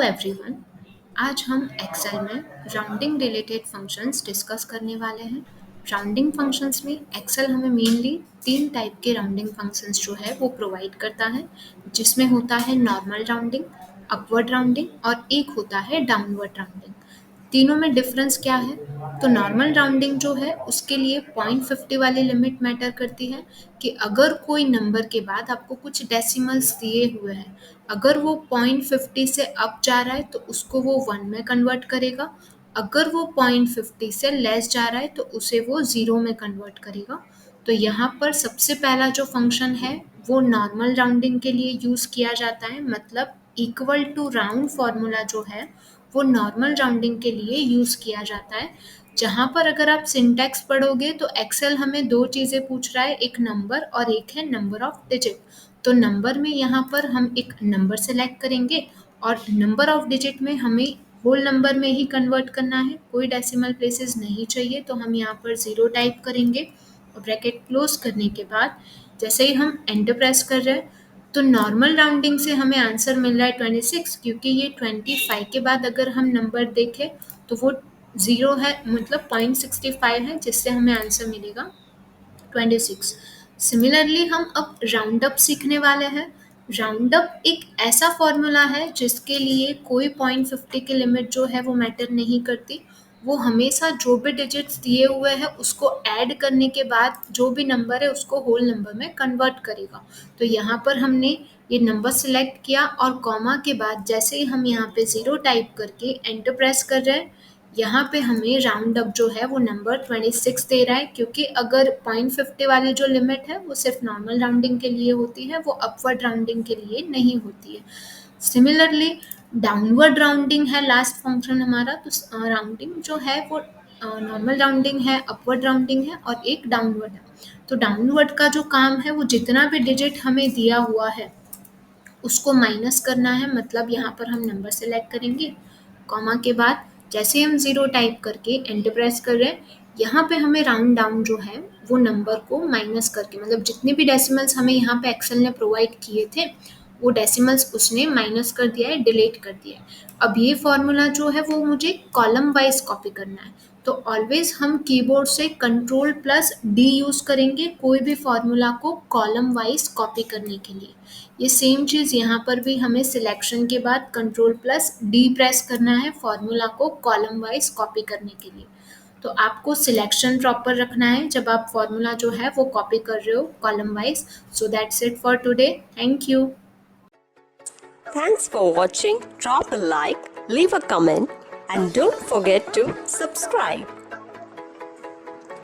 Everyone. आज हम Excel में राउंडिंग रिलेटेड फंक्शंस डिस्कस करने वाले हैं। राउंडिंग फंक्शंस में एक्सेल हमें मेनली 3 टाइप के राउंडिंग फंक्शंस जो है वो प्रोवाइड करता है, जिसमें होता है नॉर्मल राउंडिंग, अपवर्ड राउंडिंग और एक होता है डाउनवर्ड राउंडिंग। तीनों में डिफरेंस क्या है? तो नॉर्मल राउंडिंग जो है उसके लिए 0.50 वाली लिमिट मैटर करती है कि अगर कोई नंबर के बाद आपको कुछ डेसिमल्स दिए हुए हैं, अगर वो 0.50 से अप जा रहा है तो उसको वो 1 में कन्वर्ट करेगा, अगर वो 0.50 से लेस जा रहा है तो उसे वो 0 में कन्वर्ट करेगा। तो यहाँ पर सबसे पहला जो फंक्शन है वो नॉर्मल राउंडिंग के लिए यूज़ किया जाता है, मतलब इक्वल टू राउंड फॉर्मूला जो है वो नॉर्मल राउंडिंग के लिए यूज़ किया जाता है। जहाँ पर अगर आप सिंटैक्स पढ़ोगे तो एक्सेल हमें 2 चीज़ें पूछ रहा है, एक नंबर और एक है नंबर ऑफ डिजिट। तो नंबर में यहाँ पर हम एक नंबर सेलेक्ट करेंगे और नंबर ऑफ डिजिट में हमें होल नंबर में ही कन्वर्ट करना है, कोई डेसिमल प्लेसेस नहीं चाहिए। तो हम यहाँ पर 0 टाइप करेंगे और ब्रैकेट क्लोज करने के बाद जैसे ही हम एंटर प्रेस कर रहे हैं तो नॉर्मल राउंडिंग से हमें आंसर मिल रहा है 26, क्योंकि ये 25 के बाद अगर हम नंबर देखें तो वो 0 है, मतलब 0.65 है, जिससे हमें आंसर मिलेगा 26। सिमिलरली हम अब राउंड अप सीखने वाले हैं। राउंड अप एक ऐसा फॉर्मूला है जिसके लिए कोई 0.50 की लिमिट जो है वो मैटर नहीं करती। वो हमेशा जो भी डिजिट्स दिए हुए हैं उसको ऐड करने के बाद जो भी नंबर है उसको होल नंबर में कन्वर्ट करेगा। तो यहाँ पर हमने ये नंबर सेलेक्ट किया और कॉमा के बाद जैसे ही हम यहाँ पे 0 टाइप करके एंटर प्रेस कर रहे हैं, यहाँ पे हमें राउंड अप जो है वो नंबर 26 दे रहा है, क्योंकि अगर 0.50 वाली जो लिमिट है वो सिर्फ नॉर्मल राउंडिंग के लिए होती है, वो अपवर्ड राउंडिंग के लिए नहीं होती है। सिमिलरली डाउनवर्ड राउंडिंग है लास्ट फंक्शन हमारा। तो राउंडिंग जो है वो नॉर्मल राउंडिंग है, अपवर्ड राउंडिंग है और एक डाउनवर्ड है। तो डाउनवर्ड का जो काम है वो जितना भी डिजिट हमें दिया हुआ है उसको माइनस करना है, मतलब यहाँ पर हम नंबर सेलेक्ट करेंगे, कॉमा के बाद जैसे हम 0 टाइप करके एंटर प्रेस कर रहे हैं, यहाँ पे हमें राउंड डाउन जो है वो नंबर को माइनस करके, मतलब जितने भी डेसिमल्स हमें यहाँ पे एक्सेल ने प्रोवाइड किए थे वो डेसिमल्स उसने माइनस कर दिया है, डिलीट कर दिया है। अब ये फॉर्मूला जो है वो मुझे कॉलम वाइज कॉपी करना है। तो ऑलवेज हम कीबोर्ड से Ctrl+D यूज़ करेंगे कोई भी फॉर्मूला को कॉलम वाइज कॉपी करने के लिए। ये सेम चीज़ यहाँ पर भी हमें सिलेक्शन के बाद Ctrl+D प्रेस करना है फॉर्मूला को कॉलम वाइज कॉपी करने के लिए। तो आपको सिलेक्शन प्रॉपर रखना है जब आप फॉर्मूला जो है वो कॉपी कर रहे हो column wise. So that's it for today. Thank you. Thanks for watching. Drop a like, leave a comment, and don't forget to subscribe.